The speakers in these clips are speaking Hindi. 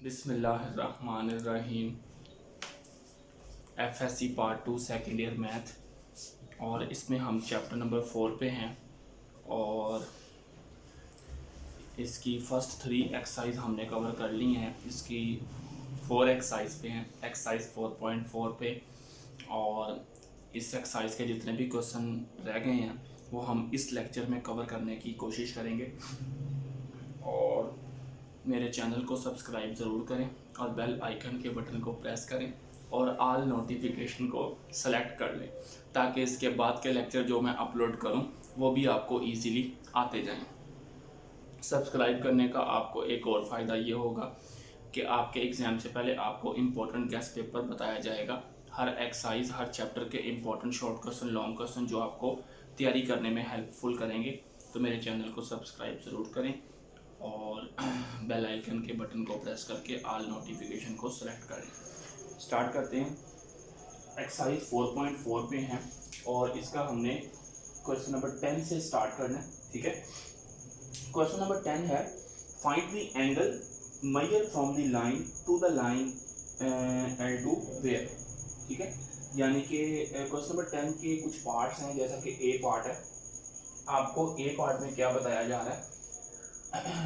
बिस्मिल्लाहिर्रहमानिर्रहीम। FSC part 2 second year math, और इसमें हम चैप्टर नंबर 4 पे हैं और इसकी फ़र्स्ट 3 एक्सरसाइज हमने कवर कर ली हैं। इसकी 4 एक्सरसाइज पे हैं, एक्सरसाइज 4.4 पे, और इस एक्सरसाइज के जितने भी क्वेश्चन रह गए हैं वो हम इस लेक्चर में कवर करने की कोशिश करेंगे। और मेरे चैनल को सब्सक्राइब ज़रूर करें और बेल आइकन के बटन को प्रेस करें और ऑल नोटिफिकेशन को सेलेक्ट कर लें, ताकि इसके बाद के लेक्चर जो मैं अपलोड करूं वो भी आपको इजीली आते जाएं। सब्सक्राइब करने का आपको एक और फ़ायदा ये होगा कि आपके एग्ज़ाम से पहले आपको इम्पोर्टेंट गेस्ट पेपर बताया जाएगा। हर एक्सरसाइज, हर चैप्टर के important short question, long question जो आपको तैयारी करने में हेल्पफुल करेंगे। तो मेरे चैनल को सब्सक्राइब ज़रूर करें और बेल आइकन के बटन को प्रेस करके ऑल नोटिफिकेशन को सिलेक्ट करें। स्टार्ट करते हैं। एक्सरसाइज 4.4 पे हैं और इसका हमने क्वेश्चन नंबर 10 से स्टार्ट करना है। ठीक है, क्वेश्चन नंबर 10 है, find the angle measure from the line to the line L2 where. ठीक है, यानी कि क्वेश्चन नंबर 10 के कुछ पार्ट्स हैं, जैसा कि ए पार्ट है। आपको ए पार्ट में क्या बताया जा रहा है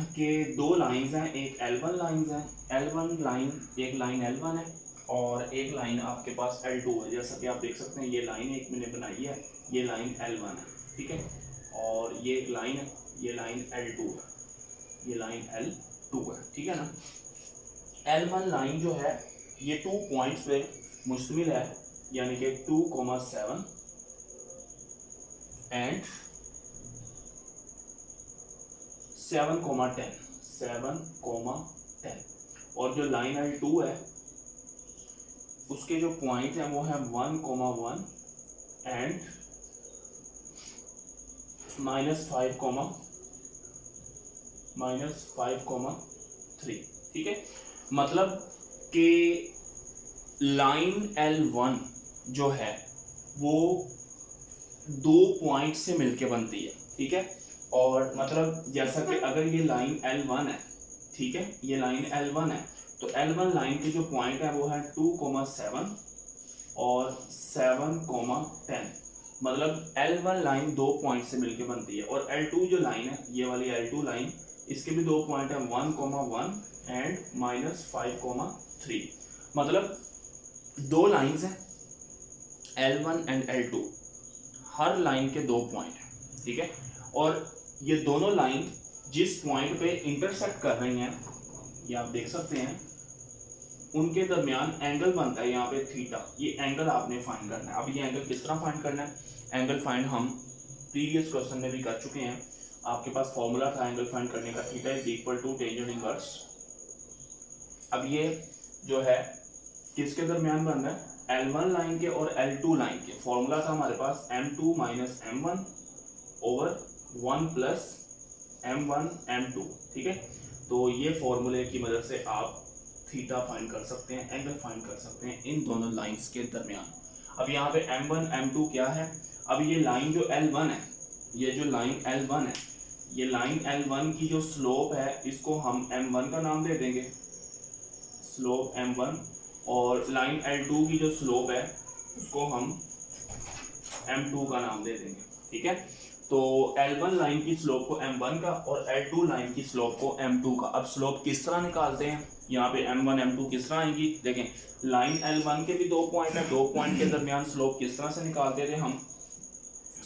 कि दो लाइंस हैं, एक L1 लाइंस हैं, L1 लाइन, एक लाइन L1 है और एक लाइन आपके पास L2 है। जैसा कि आप देख सकते हैं, ये लाइन एक मैंने बनाई है, ये लाइन L1 है। ठीक है, और ये एक लाइन है, ये लाइन L2 है, ये लाइन L2 है। ठीक है ना। L1 लाइन जो है ये 2 पॉइंट्स पे मुश्तमिल है, यानी कि 2,7 एंड 7,10 7,10। और जो लाइन L2 है उसके जो पॉइंट हैं वो है 1,1 एंड -5,3। ठीक है, मतलब कि लाइन L1 जो है वो 2 पॉइंट से मिलके बनती है। ठीक है, और मतलब जैसा कि अगर ये लाइन L1 है, ठीक है, ये लाइन L1 है, तो L1 लाइन के जो पॉइंट है वो है 2,7 और 7,10। मतलब L1 लाइन 2 पॉइंट से मिलके बनती है। और L2 जो लाइन है, ये वाली L2 लाइन, इसके भी 2 पॉइंट है, 1,1 एंड -5,3। मतलब 2 लाइंस हैं L1 and L2, her line के 2 पॉइंट हैं। ठीक है, और ये दोनों लाइन जिस पॉइंट पे इंटरसेक्ट कर रही हैं, ये आप देख सकते हैं, उनके दरमियान एंगल बनता है यहाँ पे थीटा। ये एंगल आपने फाइंड करना है। अब ये एंगल किस तरह फाइंड करना है? एंगल फाइंड हम प्रीवियस क्वेश्चन में भी कर चुके हैं। आपके पास फॉर्मूला था एंगल फाइंड करने का, theta is equal to tangent inverse. अब ये जो है किसके दरमियान बन रहा है? L1 लाइन के और L2 लाइन के। फॉर्मूला था हमारे पास M2 minus M1 over 1 plus M1 M2। ठीक है, तो ये फॉर्मूले की मदद से आप थीटा फाइंड कर सकते हैं, एंगल फाइंड कर सकते हैं इन दोनों लाइंस के दरमियान। अब यहाँ पे M1 M2 क्या है? अब ये लाइन जो L1 है, ये जो लाइन L1 है, ये लाइन L1 की जो स्लोप है इसको हम M1 का नाम दे देंगे, स्लोप M1। और लाइन L2 की जो स्लोप है उसको हम M2 का नाम दे देंगे। ठीक है, तो L1 लाइन की स्लोप को M1 का और L2 लाइन की स्लोप को M2 का। अब स्लोप किस तरह निकालते हैं? यहाँ पे M1 M2 किस तरह आएंगी? देखें, लाइन L1 के भी 2 पॉइंट है, 2 पॉइंट के दरमियान स्लोप किस तरह से निकालते थे हम?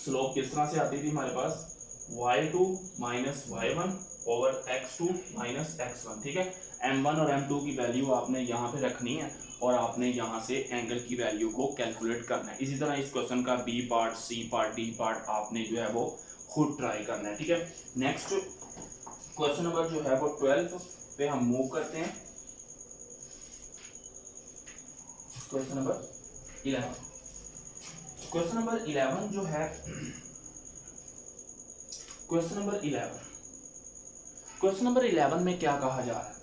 स्लोप किस तरह से आती थी हमारे पास? y2 minus y1 over x2 minus x1। ठीक है, M1 और M2 की वैल्यू आपने यहाँ पे रखनी है और आपने यहाँ से एंगल की वैल्यू को कैलकुलेट करना है। इसी तरह इस क्वेश्चन का B part, C part, D part आपने जो है वो खुद ट्राई करना है। ठीक है, नेक्स्ट क्वेश्चन नंबर जो है वो 12 पे हम मूव करते हैं। Question number 11। क्वेश्चन नंबर 11 जो है, क्वेश्चन नंबर 11 में क्या कहा जा रहा है?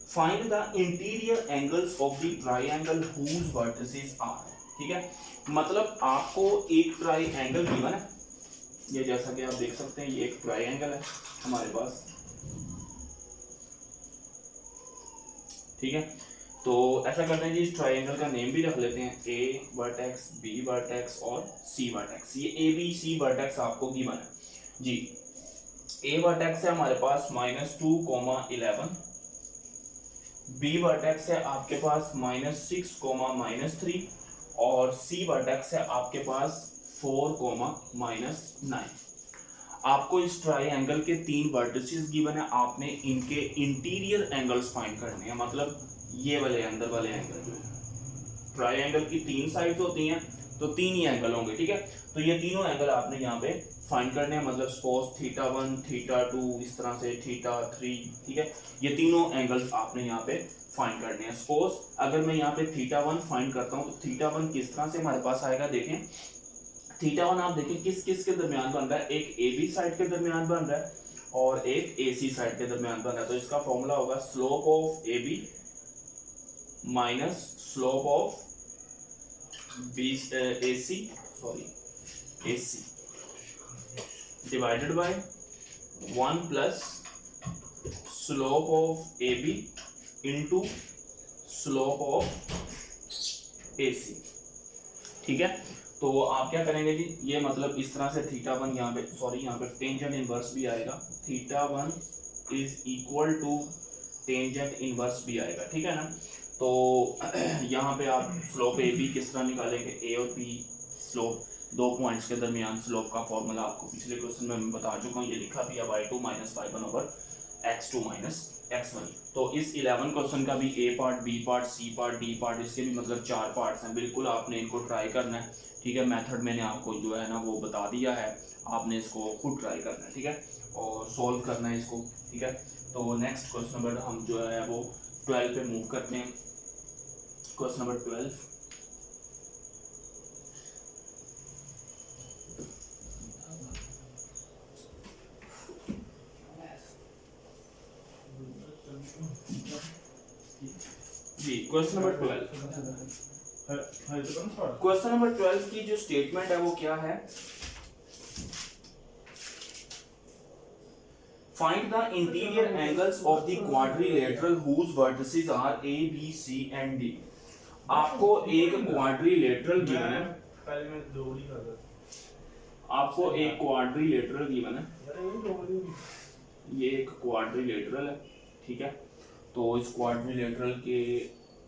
Find the interior angles of the triangle whose vertices are. ठीक है, मतलब आपको एक ट्राइंगल गिवन है, ये जैसा कि आप देख सकते हैं, ये एक ट्राइंगल है हमारे पास। ठीक है, तो ऐसा करते हैं जी, इस ट्राइंगल का नेम भी रख लेते हैं, ए वर्टेक्स, बी वर्टेक्स और सी वर्टेक्स। ये ए बी सी वर्टेक्स आपको गिवन है जी। ए वर्टेक्स है हमारे पास -2, 11, बी वर्टेक्स है आपके पास -6, -3 और सी वर्टेक्स है आपके पास 4, -9। आपको इस ट्राइंगल के 3 वर्टिसेस गिवन है, आपने इनके इंटीरियर एंगल्स फाइंड करने हैं, मतलब ये वाले अंदर वाले एंगल जो है, ट्राइंगल की 3 साइड्स होती हैं तो 3 ही एंगल होंगे, ठीक है। तो ये तीनों एंगल आपने यहाँ पे फाइंड करने हैं, मतलब सपोज θ1, θ2, इस तरह से θ3, ठीक है। ये तीनों एंगल्स आपने यहाँ पे फाइंड करने हैं। सपोज अगर मैं यहाँ पे θ1 फाइंड करता हूँ तो θ1 किस तरह से हमारे पास आएगा, देखें θ1 आप देखें किस किस के दरमियान बन रहा है, एक AB साइड के दरमियान बन रहा है और एक AC साइड के दरमियान बन रहा है। तो इसका फॉर्मूला होगा slope of AB minus slope of AC divided by 1 plus slope of AB into slope of AC, ठीक है। तो आप क्या करेंगे जी, ये मतलब इस तरह से θ1 यहाँ पे, सॉरी यहाँ पे टेंजेंट इनवर्स भी आएगा, θ1 is equal to tangent inverse भी आएगा, ठीक है ना। तो यहाँ पे आप स्लोप ए बी किस तरह निकालेंगे, ए और बी स्लोप, 2 पॉइंट्स के दरमियान स्लोप का फॉर्मूला आपको पिछले क्वेश्चन में मैं बता चुका हूँ, ये लिखा भी है y2 - y1/x2 - x1। तो इस 11 क्वेश्चन का भी A part, B part, C part, D part, इसके भी मतलब 4 पार्ट्स हैं। बिल्कुल आपने इनको ट्राई करना है, ठीक है। मेथड मैंने आपको जो है ना वो बता दिया है, आपने इसको खुद ट्राई करना है, ठीक है, और सॉल्व करना है इसको, ठीक है। तो नेक्स्ट क्वेश्चन नंबर हम जो है वो 12 पे मूव करते हैं। क्वेश्चन नंबर 12, जी क्वेश्चन नंबर 12, क्वेश्चन नंबर 12 की जो स्टेटमेंट है वो क्या है, find the interior angles of the quadrilateral whose vertices are A B C and D. आपको एक क्वाड्रिलेटरल गिवन है, पहले मैं दो ही कर रहा, आपको एक क्वाड्रिलेटरल गिवन है, ये एक क्वाड्रिलेटरल है, ठीक है। तो इस क्वाड्रिलेटरल के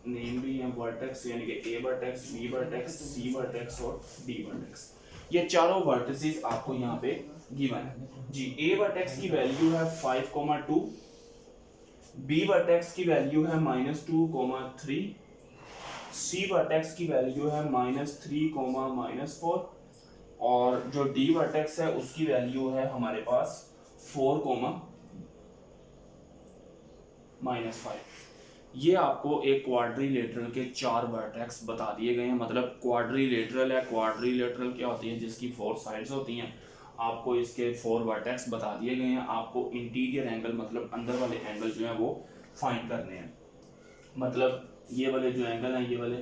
नेम भी हैं वर्टेक्स, यानी कि ए वर्टेक्स, बी वर्टेक्स, सी वर्टेक्स और डी वर्टेक्स। ये चारों वर्टिसेस आपको यहाँ पे गिवन है जी। ए वर्टेक्स की वैल्यू है 5,2, बी वर्टेक्स की वैल्यू है -2,3, सी वर्टेक्स की वैल्यू है -3, -4 और जो डी वर्टेक्स है उसकी वैल्यू है हमारे पास 4, -5। ये आपको एक क्वाड्रिलेटरल के 4 वर्टेक्स बता दिए गए हैं, मतलब क्वाड्रिलेटरल है, क्वाड्रिलेटरल क्या होती है, जिसकी 4 साइड्स होती हैं। आपको इसके 4 वर्टेक्स बता दिए गए हैं, आपको इंटीरियर एंगल मतलब अंदर वाले एंगल जो है वो फाइंड करने हैं। मतलब ये वाले जो एंगल हैं, ये वाले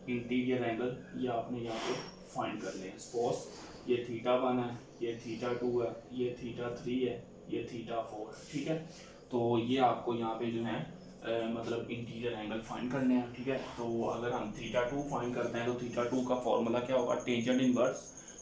इंटीरियर एंगल, ये आपने यहाँ पे फाइंड करने हैं। सपोज ये θ1 है, ये θ2 है, ये θ3 है, ये θ4 है, ठीक है। तो ये आपको यहाँ पे जो है मतलब इंटीरियर एंगल फाइंड करने हैं, ठीक है। तो अगर हम θ2 फाइंड करते हैं तो θ2 का फॉर्मूला क्या होगा, टेंजेंट इनवर्स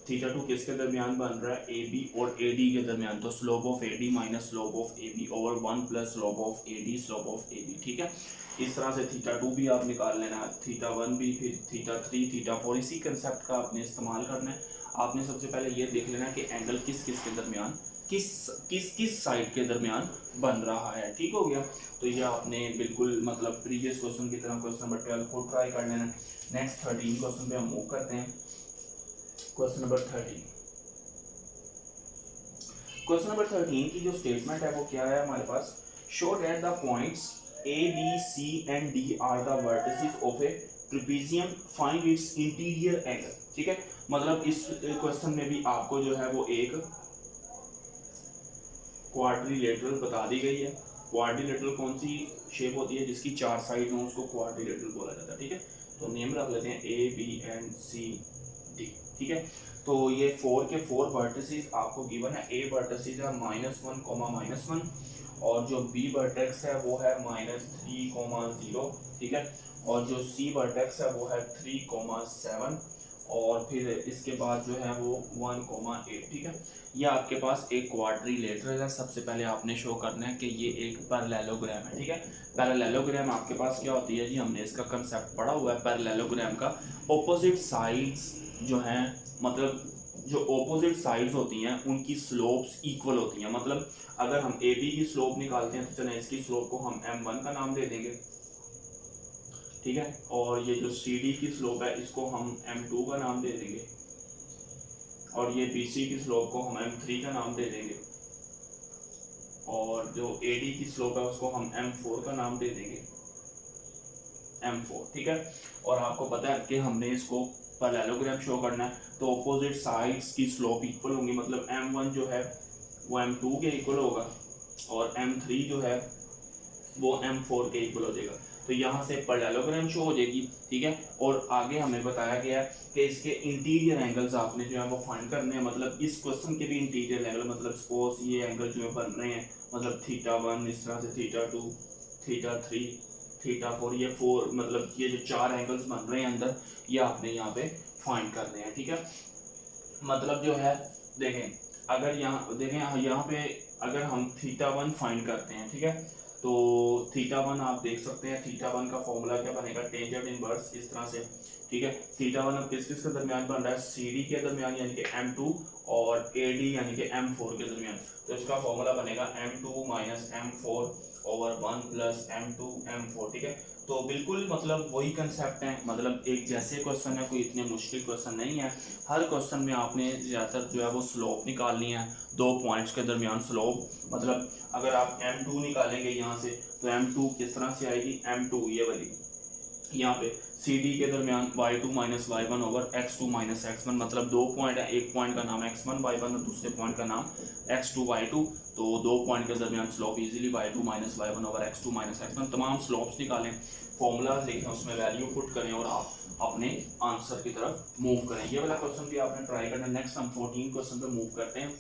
θ2 किसके दरमियान बन रहा है, AB और AD के दरमियान, तो slope of AD minus slope of AB over 1 plus slope of AD slope of AB, ठीक है। इस तरह से θ2 भी आप निकाल लेना, θ1 भी, फिर θ3, θ4, इसी कंसेप्ट का आपने इस्तेमाल करना है। आपने सबसे पहले ये देख लेना कि एंगल किस किस के दरमियान, किस साइड के दरमियान बन रहा है, ठीक हो गया। तो ये आपने बिल्कुल मतलब प्रीवियस क्वेश्चन की तरह क्वेश्चन नंबर 12 को ट्राई कर लेना। नेक्स्ट 13 क्वेश्चन पे हम मूव करते हैं। क्वेश्चन नंबर 13, क्वेश्चन नंबर 13 की जो स्टेटमेंट है वो क्या है हमारे पास, show that the points A, B, C and D are the vertices of a trapezium, find its interior angle, ठीक है। मतलब इस क्वेश्चन में भी आपको जो है वो एक क्वाड्रिलेटरल बता दी गई है। क्वाड्रिलेटरल कौन सी शेप होती है, जिसकी 4 साइड हो, उसको क्वाड्रिलेटरल बोला जाता है, ठीक है। तो नेम रख लेते हैं A, B and C, D, ठीक है। तो ये 4 के 4 वर्टिसेस आपको गिवन है। A वर्टिसेस है -1, -1 और जो बी वर्टेक्स है वो है -3,0, ठीक है, और जो सी वर्टेक्स है वो है 3,7, और फिर इसके बाद जो है वो 1,8, ठीक है। ये आपके पास एक क्वाड्रिलेटरल है। सबसे पहले आपने शो करना है कि ये एक पैरेललोग्राम है, ठीक है। पैरेललोग्राम आपके पास क्या होती है जी, हमने इसका कंसेप्ट पढ़ा हुआ है पैरेललोग्राम का। ऑपोजिट साइड्स जो हैं, मतलब जो ऑपोजिट साइड्स होती हैं उनकी स्लोप्स इक्वल होती हैं। मतलब अगर हम ए बी की स्लोप निकालते हैं तो चलें इसकी स्लोप को हम m1 का नाम दे देंगे, ठीक है, और ये जो सी डी की स्लोप है इसको हम m2 का नाम दे देंगे, और ये बी सी की स्लोप को हम m3 का नाम दे देंगे, और जो ए डी की स्लोप है उसको हम m4 का नाम दे देंगे, m4, ठीक है। और आपको पता है कि हमने इसको पैरेललोग्राम शो करना है तो ऑपोजिट साइड्स की स्लोप इक्वल होंगी। मतलब m1 जो है वो m2 के इक्वल होगा, और m3 जो है वो m4 के इक्वल हो जाएगा। तो यहाँ से पैरेललोग्राम शो हो जाएगी, ठीक है। और आगे हमें बताया गया है कि इसके इंटीरियर एंगल्स आपने जो है वो फाइंड करने हैं। मतलब इस क्वेश्चन के भी इंटीरियर एंगल, मतलब सपोज ये एंगल जो है बन रहे हैं, मतलब θ1, इस तरह से θ2, θ3, θ4, ये 4, मतलब ये जो 4 एंगल्स बन रहे हैं अंदर, ये आपने यहाँ पे फाइंड करने हैं, ठीक है। मतलब जो है देखें, अगर यहाँ देखें यहाँ पे अगर हम θ1 फाइंड करते हैं, ठीक है, तो θ1 आप देख सकते हैं, θ1 का फॉर्मूला क्या बनेगा, टेंजेंट इनवर्स, इस तरह से, ठीक है। θ1 अब किस किस के दरमियान बन रहा है, CD के दरमियान यानी कि m2 और AD यानी कि m4 के दरमियान। तो इसका फॉर्मूला बनेगा m2 - m4 over 1 + m2 m4, ठीक है। तो बिल्कुल मतलब वही कंसेप्ट है, मतलब एक जैसे क्वेश्चन है, कोई इतने मुश्किल क्वेश्चन नहीं है। हर क्वेश्चन में आपने ज़्यादातर जो है वो स्लोप निकालनी है, 2 पॉइंट्स के दरमियान स्लोप। मतलब अगर आप m2 निकालेंगे यहाँ से तो m2 किस तरह से आएगी, m2 ये वाली यहाँ पे CD के दरमियान y2 - y1 over x2 - x1, मतलब 2 पॉइंट है, एक पॉइंट का नाम x1 y1 और दूसरे पॉइंट का नाम x2 y2। तो 2 पॉइंट के दरमियान slope easily y2 - y1 over x2 - x1। तमाम स्लोप्स निकालें, फॉर्मूलाज लिखें, उसमें वैल्यू पुट करें और आप अपने आंसर की तरफ मूव करें। ये वाला क्वेश्चन भी आपने ट्राई करना। नेक्स्ट हम 14 क्वेश्चन पे मूव करते हैं।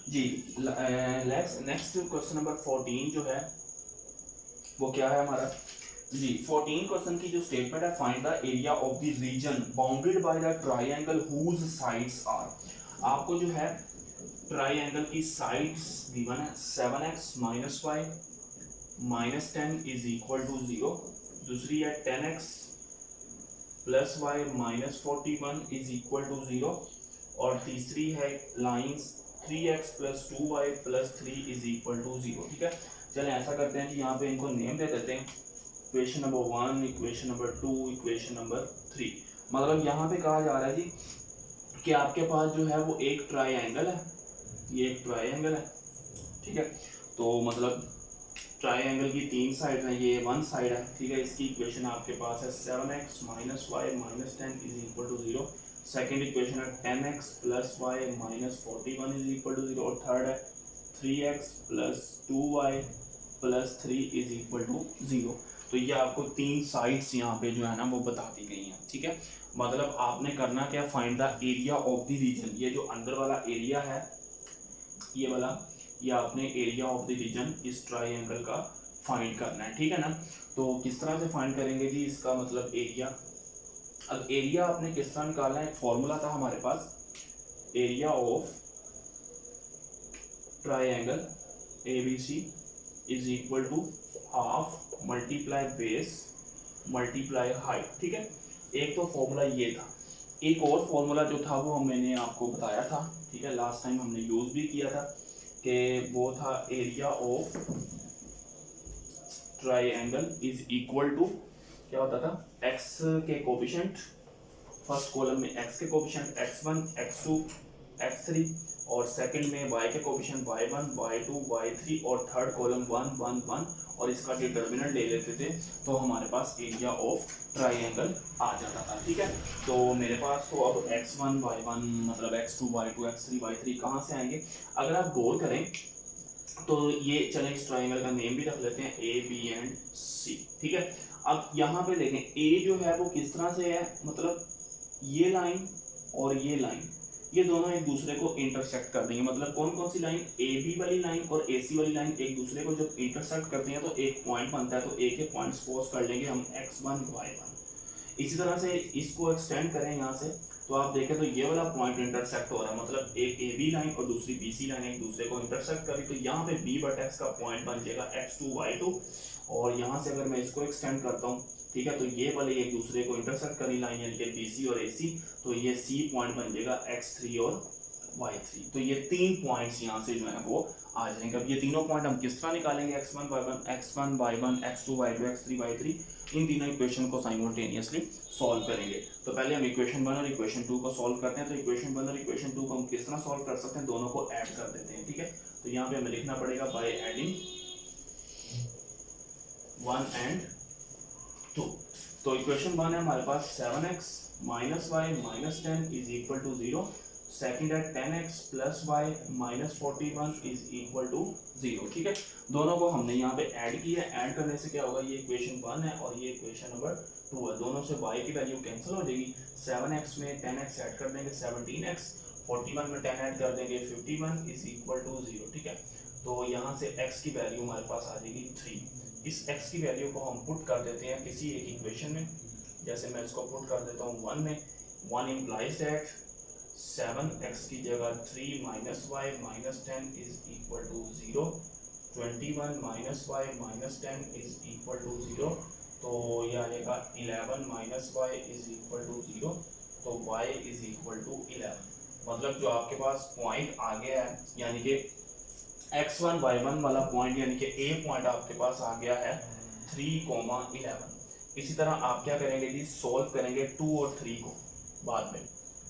जी नेक्स्ट क्वेश्चन नंबर 14 जो है वो क्या है हमारा जी। 14 क्वेश्चन की जो स्टेटमेंट है, find the area of the region bounded by the triangle whose sides are. आपको जो है ट्रायंगल की साइड्स गिवन है, 7x - y -10 = 0, दूसरी है 10x + y -41 = 0, और तीसरी है लाइंस 3x + 2y + 3 = 0, ठीक है। चलें ऐसा करते हैं कि यहाँ पे इनको नेम दे देते हैं, equation number 1, equation number 2, equation number 3। मतलब यहाँ पे कहा जा रहा है जी कि आपके पास जो है वो एक ट्रायंगल है, ये एक ट्रायंगल है, ठीक है। तो मतलब ट्रायंगल की 3 साइड हैं, ये 1 साइड है, ठीक है। इसकी इक्वेशन आपके पास है 7x - y -10 = 0, सेकेंड इक्वेशन है 10x + y -41 = 0, और थर्ड है 3x + 2y + 3 = 0। तो ये आपको 3 साइड्स यहाँ पे जो है ना वो बता दी गई हैं, ठीक है। मतलब आपने करना क्या, find the area of the region. ये जो अंदर वाला एरिया है, ये वाला, ये आपने एरिया ऑफ द रीजन इस ट्रायंगल का फाइंड करना है, ठीक है ना। तो किस तरह से फाइंड करेंगे जी इसका मतलब एरिया। अब एरिया आपने किस तरह निकालना है, एक फॉर्मूला था हमारे पास, area of triangle ABC = half multiply base multiply height, ठीक है। एक तो फॉर्मूला ये था, एक और फॉर्मूला जो था वो मैंने आपको बताया था, ठीक है, लास्ट टाइम हमने यूज भी किया था, कि वो था एरिया ऑफ ट्रायंगल = क्या होता था, x के कोफिशिएंट, फर्स्ट कॉलम में x के कोफिशिएंट x1 x2 x3, और सेकंड में y के कोफिशिएंट y1 y2 y3, और थर्ड कॉलम 1 1 1, और इसका डिटर्मिनेंट ले लेते थे तो हमारे पास एरिया ऑफ ट्रायंगल आ जाता था, ठीक है। तो मेरे पास तो अब x1 y1 मतलब x2 y2 x3 y3 कहाँ से आएंगे, अगर आप गौर करें तो ये चलें इस ट्रायंगल का नेम भी रख लेते हैं A B and C, ठीक है। अब यहाँ पे देखें ए जो है वो किस तरह से है, मतलब ये लाइन और ये लाइन ये दोनों एक दूसरे को इंटरसेक्ट कर देंगे। मतलब कौन कौन सी लाइन, ए बी वाली लाइन और ए सी वाली लाइन एक दूसरे को जब इंटरसेक्ट करती हैं तो एक पॉइंट बनता है। तो ए के पॉइंट सपोज कर लेंगे हम x1 y1। इसी तरह से इसको एक्सटेंड करें यहाँ से तो आप देखें तो ये वाला पॉइंट इंटरसेक्ट हो रहा है, मतलब एक ए बी लाइन और दूसरी बी सी लाइन एक दूसरे को इंटरसेक्ट करी तो यहाँ पे b बट x का पॉइंट बन जाएगा x2 y2। और यहाँ से अगर मैं इसको एक्सटेंड करता हूँ, ठीक है, तो ये वाले एक दूसरे को इंटरसेक्ट करी लाइन यानी कि बी सी और ए सी, तो ये सी पॉइंट बन जाएगा x3 और y3। तो ये तीन पॉइंट्स यहाँ से जो है वो आ जाएंगे। अब ये तीनों पॉइंट हम किस तरह निकालेंगे, x1 y1 x2 y2 x3 y3, इन तीनों इक्वेशन को साइमल्टेनियसली सॉल्व करेंगे। तो पहले हम इक्वेशन 1 और इक्वेशन 2 को सॉल्व करते हैं। तो इक्वेशन 1 और इक्वेशन 2 को हम किस तरह सॉल्व कर सकते हैं, दोनों को ऐड कर देते हैं, ठीक है। तो यहाँ पे हमें लिखना पड़ेगा बाय एडिंग 1 and 2। तो इक्वेशन 1 है हमारे पास 7x minus y minus 10 is equal to 0। Second है 10x plus y minus 41 is equal to 0, ठीक है। दोनों को हमने यहाँ पे ऐड किया है। ऐड करने से क्या होगा, ये इक्वेशन 1 है और ये इक्वेशन नंबर 2 है। दोनों से y की वैल्यू कैंसिल हो जाएगी। 7x में 10x ऐड कर देंगे 17x, 41 में 10 ऐड कर देंगे 51 इज इक्वल टू 0, ठीक है। तो यहाँ से x की वैल्यू हमारे पास आ जाएगी 3। इस x की वैल्यू को हम पुट कर देते हैं किसी एक इक्वेशन में। जैसे मैं इसको पुट कर देता हूँ 1 में। 1 इम्प्लाइज दैट 7x की जगह 3 minus y minus 10 is equal to 0। 21 minus y minus 10 is equal to 0। तो यह आ जाएगा 11 minus y is equal to 0। तो y इज इक्वल टू 11। मतलब जो आपके पास पॉइंट आ गया है यानी कि x1 y1 वाला पॉइंट यानी कि a पॉइंट आपके पास आ गया है 3,11। इसी तरह आप क्या करेंगे जी, सॉल्व करेंगे 2 और 3 को बाद में,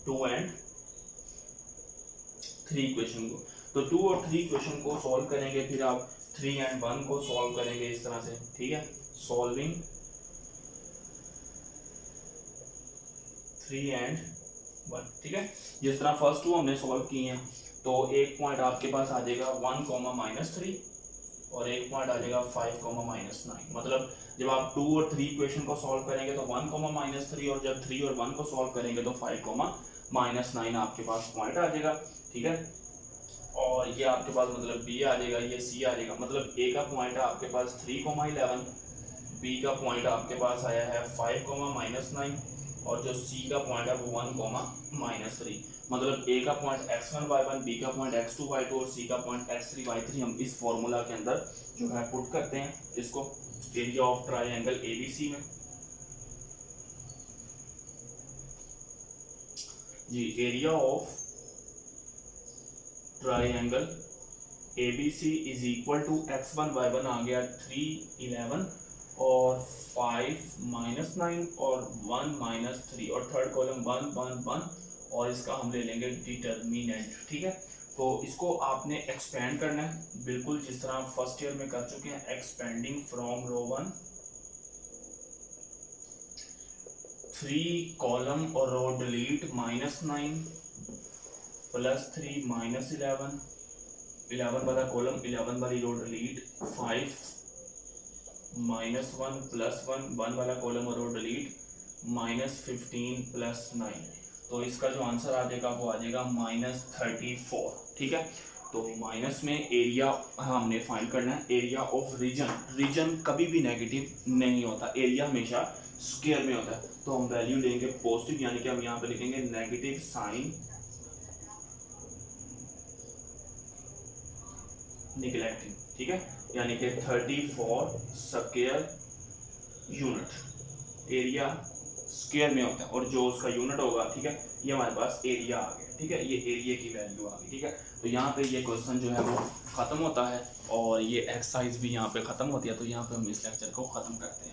2 and 3 इक्वेशन को। तो 2 और 3 इक्वेशन को सॉल्व करेंगे, फिर आप 3 and 1 को सॉल्व करेंगे इस तरह से, ठीक है। सॉल्विंग 3 and 1, ठीक है। जिस तरह फर्स्ट 2 हमने सॉल्व किए हैं तो एक पॉइंट आपके पास आ जाएगा 1,-3 और एक पॉइंट आ जाएगा 5,-9। मतलब जब आप 2 और 3 इक्वेशन को सॉल्व करेंगे तो 1,-3 और जब 3 और 1 को सॉल्व करेंगे तो 5,-9 आपके पास पॉइंट आ जाएगा, ठीक है। और ये आपके पास मतलब b आ जाएगा, ये c आ जाएगा। मतलब a का पॉइंट है आपके पास 3,11, b का पॉइंट आपके पास आया है 5,-9 और जो c का पॉइंट है वो 1,-3। मतलब a का पॉइंट x1 y1, b का पॉइंट x2 y2 और c का पॉइंट x3 y3 हम इस फॉर्मूला के अंदर जो है पुट करते हैं इसको एरिया ऑफ ट्रायंगल ABC में। जी area of triangle ABC is equal to x1 y1 आ गया 3,11 और 5-9 और 1-3 और थर्ड कॉलम 1-1-1 और इसका हम ले लेंगे डिटर्मिनेंट, ठीक है। तो इसको आपने एक्सपेंड करना है बिल्कुल जिस तरह आप फर्स्ट ईयर में कर चुके हैं। एक्सपेंडिंग फ्रॉम रो 1 3 कॉलम और रो डिलीट -9 +3 -11 वाला कॉलम 11 वाली रो डिलीट 5 -1 +1 1 वाला कॉलम और रो डिलीट -15 +9। तो इसका जो आंसर आ जाएगा वो आ जाएगा -34, ठीक है। तो माइनस में एरिया हमने फाइंड करना है, एरिया ऑफ रीजन। रीजन कभी भी नेगेटिव नहीं होता, एरिया हमेशा स्क्वायर में होता है। तो हम वैल्यू लेंगे पॉजिटिव यानी कि हम यहाँ पे लिखेंगे नेगेटिव साइन निगलेक्टिंग, ठीक है। यानी कि 34 स्क्वायर यूनिट एरिया स्क्वायर में होता है और जो उसका यूनिट होगा, ठीक है, ये हमारे पास एरिया आ गया, ठीक है। ये एरिया की वैल्यू आ गई, ठीक है। तो यहाँ पे ये क्वेश्चन जो है वो ख़त्म होता है और ये एक्सरसाइज भी यहाँ पे ख़त्म होती है। तो यहाँ पे हम इस लेक्चर को ख़त्म करते हैं।